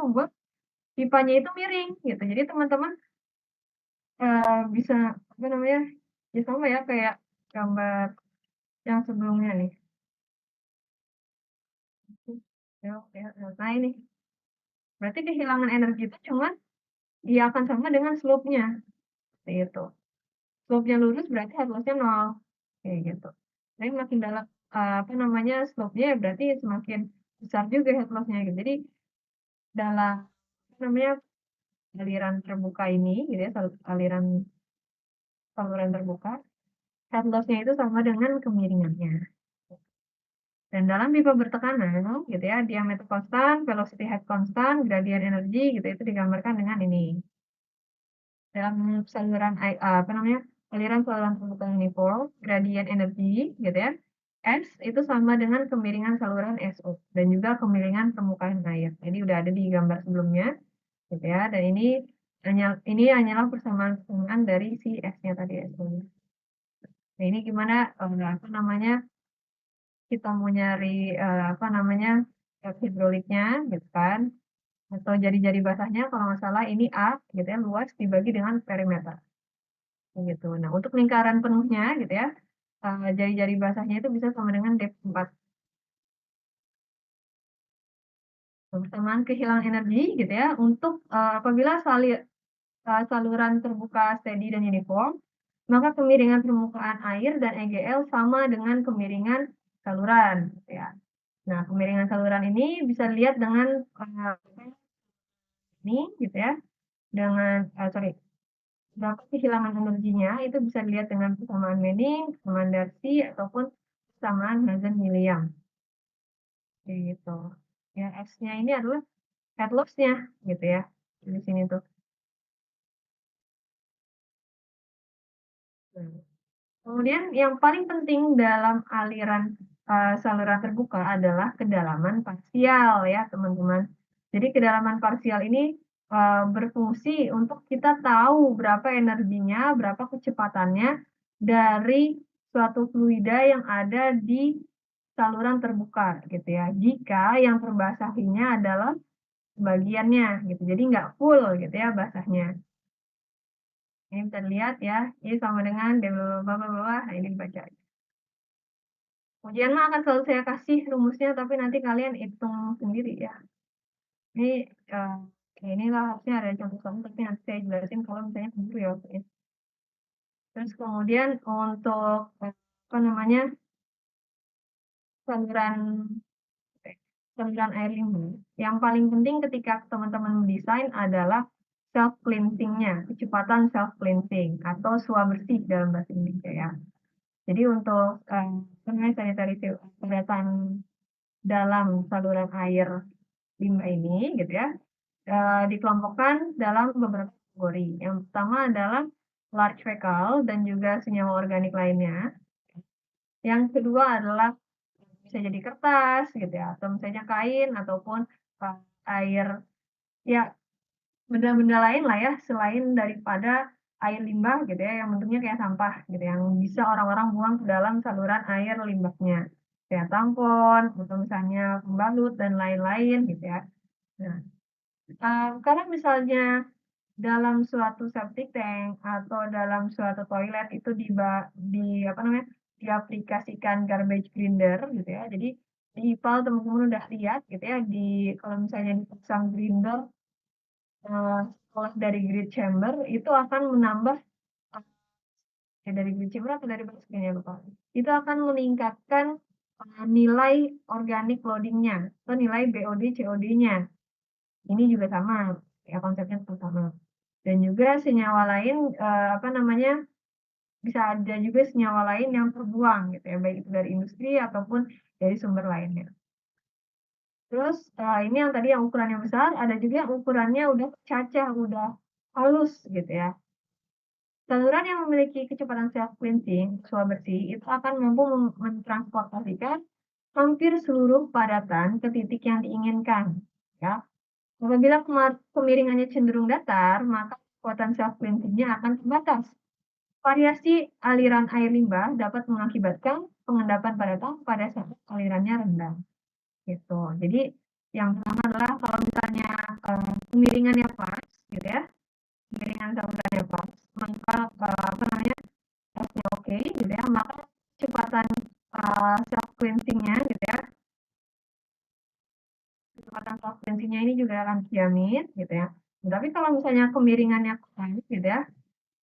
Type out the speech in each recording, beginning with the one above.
membuat pipanya itu miring gitu. Jadi teman-teman bisa apa namanya, ya sama ya kayak gambar yang sebelumnya nih. Ya, oke. Nah ini, berarti kehilangan energi itu cuman dia akan sama dengan slope-nya, seperti itu. Slope-nya lurus berarti head loss-nya 0, kayak gitu. Tapi makin dalam, apa namanya, slope-nya ya berarti semakin besar juga head loss-nya gitu. Jadi dalam, apa namanya, aliran terbuka ini gitu ya, aliran saluran terbuka, head loss-nya itu sama dengan kemiringannya. Dan dalam pipa bertekanan gitu ya, diameter konstan, velocity head konstan, gradient energi gitu itu digambarkan dengan ini. Dalam saluran apa namanya, aliran saluran terbuka uniform, gradient energi gitu ya, S itu sama dengan kemiringan saluran SO dan juga kemiringan permukaan air. Jadi udah ada di gambar sebelumnya gitu ya. Dan ini hanyalah persamaan dari si S-nya tadi, SO-nya. Nah, ini gimana apa namanya, kita mau nyari apa namanya, hidroliknya gitu kan, atau jari-jari basahnya kalau nggak salah ini A gitu ya, luas dibagi dengan perimeter gitu. Nah, untuk lingkaran penuhnya gitu ya, jari-jari basahnya itu bisa sama dengan depth 4. Persamaan kehilangan energi gitu ya, untuk apabila saluran terbuka steady dan uniform, maka kemiringan permukaan air dan EGL sama dengan kemiringan saluran gitu ya. Nah, kemiringan saluran ini bisa dilihat dengan ini gitu ya, dengan berapa kehilangan energinya itu bisa dilihat dengan persamaan Manning, persamaan Darcy, ataupun persamaan Hazen-Williams. Gitu. Ya, X-nya ini adalah head loss-nya gitu ya. Di sini tuh. Kemudian yang paling penting dalam aliran saluran terbuka adalah kedalaman parsial ya, teman-teman. Jadi kedalaman parsial ini berfungsi untuk kita tahu berapa energinya, berapa kecepatannya dari suatu fluida yang ada di saluran terbuka gitu ya. Jika yang terbasahinya adalah sebagiannya gitu. Jadi nggak full gitu ya basahnya. Ini bisa dilihat ya, ini sama dengan bawah, ini dibaca. Ujian mah akan selalu saya kasih rumusnya, tapi nanti kalian hitung sendiri ya. Ini inilah harusnya ada contoh-contoh, tapi nanti saya jelasin kalau misalnya keburu ya waktunya. Terus kemudian untuk apa namanya, saluran saluran air limbah, yang paling penting ketika teman-teman mendesain adalah self cleansing-nya, kecepatan self cleansing atau sua bersih dalam bahasa Indonesia ya. Jadi untuk sanitary kegiatan dalam saluran air limbah ini gitu ya, dikelompokkan dalam beberapa kategori. Yang pertama adalah large fecal dan juga senyawa organik lainnya. Yang kedua adalah bisa jadi kertas gitu ya, atau misalnya kain ataupun air ya, benda-benda lain lah ya selain daripada air limbah gitu ya, yang bentuknya kayak sampah gitu, yang bisa orang-orang buang ke dalam saluran air limbahnya, kayak tampon atau misalnya pembalut dan lain-lain gitu ya. Nah, kalau misalnya dalam suatu septic tank atau dalam suatu toilet itu di apa namanya, diaplikasikan garbage grinder gitu ya. Jadi di IPAL teman-teman udah lihat gitu ya, kalau misalnya dipasang grinder setelah dari grid chamber itu akan menambah dari grid chamber atau dari basket ya lupa. Itu akan meningkatkan nilai organic loading-nya atau nilai BOD COD-nya. Ini juga sama, ya konsepnya sama. Dan juga senyawa lain apa namanya, bisa ada juga senyawa lain yang terbuang gitu ya, baik itu dari industri ataupun dari sumber lainnya. Terus ini yang tadi yang ukurannya besar, ada juga yang ukurannya udah cacah, udah halus gitu ya. Saluran yang memiliki kecepatan self cleansing, sua bersih, itu akan mampu mentransportasikan hampir seluruh padatan ke titik yang diinginkan. Ya. Apabila kemiringannya cenderung datar, maka kekuatan self cleansing-nya akan terbatas. Variasi aliran air limbah dapat mengakibatkan pengendapan padatan pada saat alirannya rendah. Gitu. Jadi yang pertama adalah kalau misalnya kemiringannya pas, gitu ya, kemiringan salurannya pas, maka apa namanya tesnya oke, gitu ya, maka kecepatan self cleansingnya, gitu ya, kecepatan self cleansingnya ini juga akan dijamin, gitu ya. Tapi kalau misalnya kemiringannya kurang, gitu ya,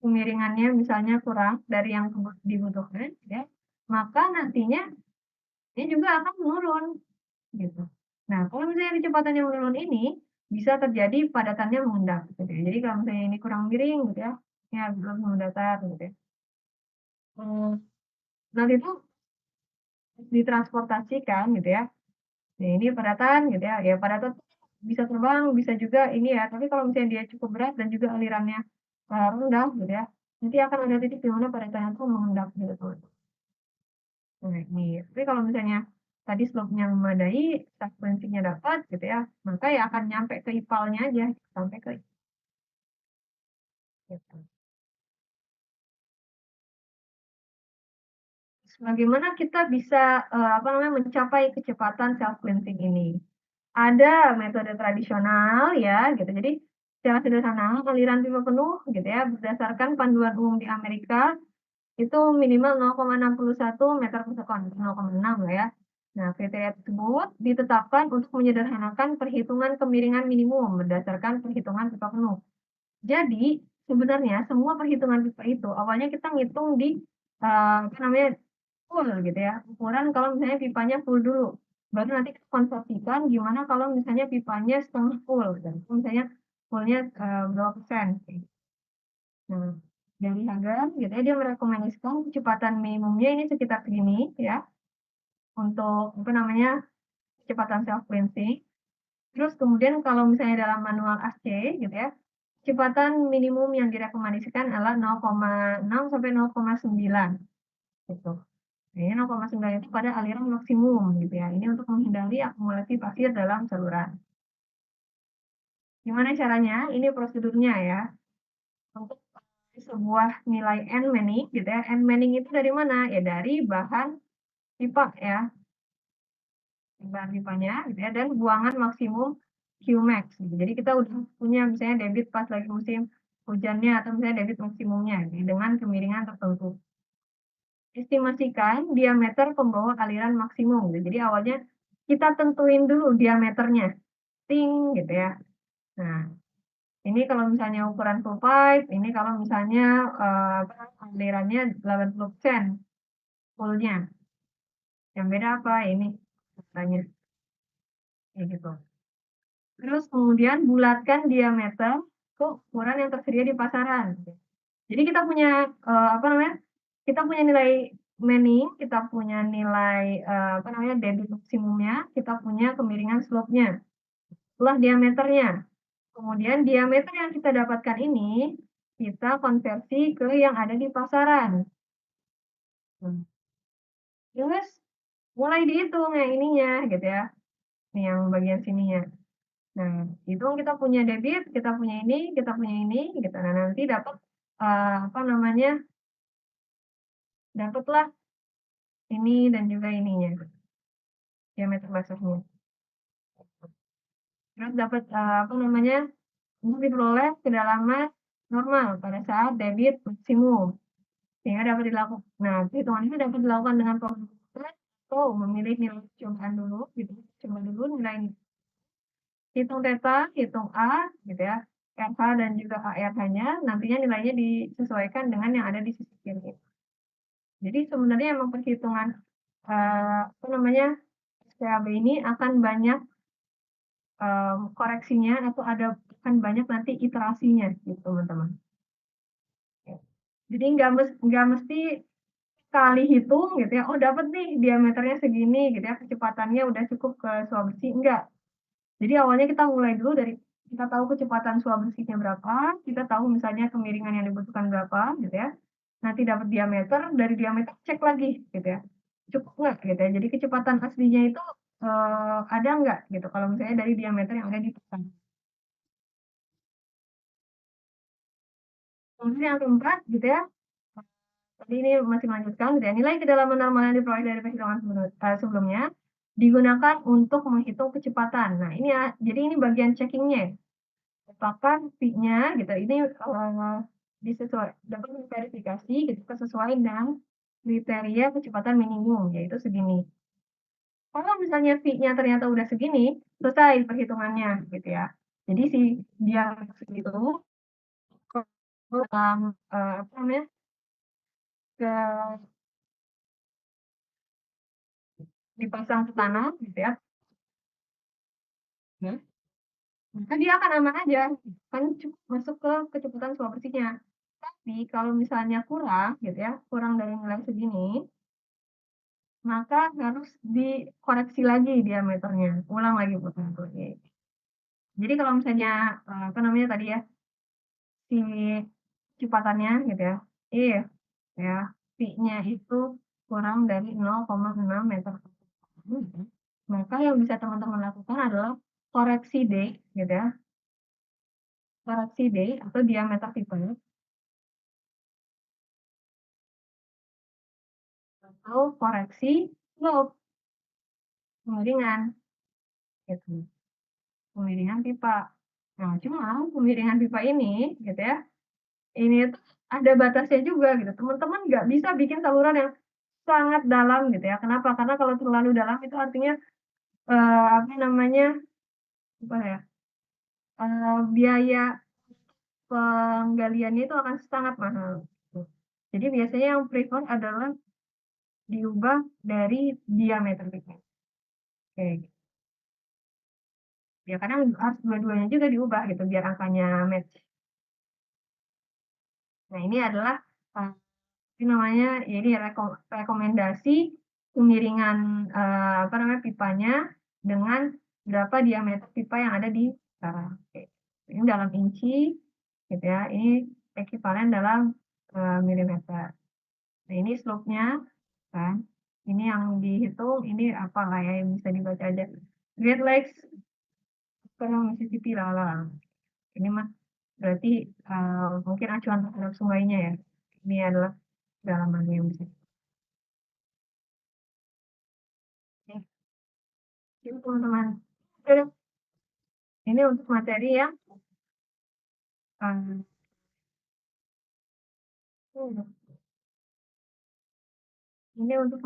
kemiringannya misalnya kurang dari yang dibutuhkan, gitu ya, maka nantinya ini juga akan menurun, gitu. Nah, kalau misalnya kecepatan yang menurun ini bisa terjadi padatannya mengendap, gitu ya. Jadi kalau misalnya ini kurang miring, gitu ya, ya belum mendatar, gitu ya. Nanti itu ditransportasikan, gitu ya. Nah, ini padatan, gitu ya. Ya padatan bisa terbang, bisa juga ini ya. Tapi kalau misalnya dia cukup berat dan juga alirannya rendah, gitu ya, nanti akan ada titik di mana padatannya itu mengendap, gitu teman. Nah, ini. Tapi kalau misalnya tadi slope-nya memadai, frekuensinya dapat, gitu ya, maka ya akan nyampe ke ipalnya aja, sampai ke gitu. Bagaimana kita bisa apa namanya mencapai kecepatan self cleansing ini? Ada metode tradisional ya gitu. Jadi secara sederhana aliran pipa penuh gitu ya berdasarkan panduan umum di Amerika itu minimal 0,61 meter per sekon, 0,6 lah ya. Nah, kriteria tersebut ditetapkan untuk menyederhanakan perhitungan kemiringan minimum berdasarkan perhitungan pipa penuh. Jadi, sebenarnya semua perhitungan pipa itu awalnya kita ngitung di apa namanya full gitu ya, ukuran kalau misalnya pipanya full dulu, baru nanti kita konversikan gimana kalau misalnya pipanya setengah full gitu, misalnya full-nya, berapa persen, gitu. Nah, dari Hagan gitu ya, dia merekomendasikan kecepatan minimumnya ini sekitar segini ya, untuk apa namanya, kecepatan self cleansing. Terus kemudian kalau misalnya dalam manual ASC gitu ya, kecepatan minimum yang direkomendasikan adalah 0,6 sampai 0,9 gitu. Ini 0,9 itu pada aliran maksimum gitu ya. Ini untuk menghindari akumulasi pasir dalam saluran. Gimana caranya? Ini prosedurnya ya. Untuk sebuah nilai N-manning gitu ya. N-manning itu dari mana? Ya dari bahan pipa ya. Bahan pipanya gitu ya. Dan buangan maksimum Qmax gitu. Jadi kita udah punya misalnya debit pas lagi musim hujannya atau misalnya debit maksimumnya gitu, dengan kemiringan tertentu. Estimasikan diameter pembawa aliran maksimum gitu. Jadi awalnya kita tentuin dulu diameternya, ting gitu ya. Nah, ini kalau misalnya ukuran full pipe, ini kalau misalnya alirannya 80% fullnya. Yang beda apa? Ini katanya, kayak gitu. Terus kemudian bulatkan diameter ke ukuran yang tersedia di pasaran. Jadi kita punya apa namanya? Kita punya nilai manning, kita punya nilai apa namanya? Debit maksimumnya, kita punya kemiringan slope-nya. Setelah diameternya. Kemudian diameter yang kita dapatkan ini kita konversi ke yang ada di pasaran. Terus mulai dihitung yang ininya gitu ya. Nih yang bagian sininya. Nah, hitung kita punya debit, kita punya ini, gitu. Nah, nanti dapat apa namanya? Dapatlah ini dan juga ininya, diameter basahnya. Terus dapat apa namanya? Untuk diperoleh kedalaman normal pada saat debit maksimum. Sehingga dapat dilakukan. Nah, perhitungan ini dapat dilakukan dengan komputer atau memilih nilai cobaan dulu, gitu. Coba dulu nilai hitung theta, hitung A, gitu ya, RH dan juga ARH-nya, nantinya nilainya disesuaikan dengan yang ada di sisi kiri. Jadi sebenarnya emang perhitungan apa namanya SPAB ini akan banyak koreksinya atau akan banyak nanti iterasinya gitu teman-teman. Jadi nggak mesti kali hitung gitu ya, oh dapat nih diameternya segini gitu ya, kecepatannya udah cukup ke suap bersih, enggak. Jadi awalnya kita mulai dulu dari kita tahu kecepatan suap bersihnya berapa, kita tahu misalnya kemiringan yang dibutuhkan berapa gitu ya. Nanti dapat diameter, dari diameter cek lagi gitu ya. Cukup nggak gitu ya. Jadi kecepatan aslinya itu ada nggak gitu kalau misalnya dari diameter yang ada di pesan. Kemudian yang keempat gitu ya, tadi ini masih melanjutkan gitu ya, nilai kedalaman normal yang diperoleh dari perhitungan sebelumnya digunakan untuk menghitung kecepatan. Nah ini ya, jadi ini bagian checkingnya. apakah fee-nya gitu ini, dapat diverifikasi gitu kesesuaian dengan kriteria kecepatan minimum, yaitu segini. Kalau misalnya fee-nya ternyata udah segini, selesai perhitungannya gitu ya. Jadi si dia segitu apa namanya, ke dipasang ke tanah gitu ya, hmm, maka dia akan aman aja, kan masuk ke kecepatan suap bersihnya. Tapi kalau misalnya kurang gitu ya, kurang dari nilai segini, maka harus dikoreksi lagi diameternya, ulang lagi putar-balik. Jadi kalau misalnya, apa namanya tadi ya, si kecepatannya gitu ya, iya, ya, V-nya itu kurang dari 0,6 meter per second, maka yang bisa teman-teman lakukan adalah koreksi D, gitu ya, koreksi D atau diameter pipa atau koreksi slope, kemiringan, gitu, kemiringan pipa. Nah, cuma kemiringan pipa ini, gitu ya, ini tuh ada batasnya juga gitu. Teman-teman nggak bisa bikin saluran yang sangat dalam gitu ya. Kenapa? Karena kalau terlalu dalam itu artinya apa namanya, apa ya, biaya penggaliannya itu akan sangat mahal. Gitu. Jadi biasanya yang prefer adalah diubah dari diameter pipa. Kayak gitu. Ya kadang harus dua-duanya juga diubah gitu biar angkanya match. Nah ini adalah apa namanya, ya ini rekomendasi kemiringan apa namanya pipanya dengan berapa diameter pipa yang ada di sarang. Ini dalam inci, gitu ya. Ini ekivalen dalam milimeter. Nah ini slope-nya, kan. Ini yang dihitung, ini apalah ya yang bisa dibaca aja. Great Lakes, Mississippi, lah. Ini mah berarti mungkin acuan terhadap sungainya ya. Ini adalah kedalamannya yang bisa. Oke, itu teman-teman. Oke, ini untuk materi yang eh, ini untuk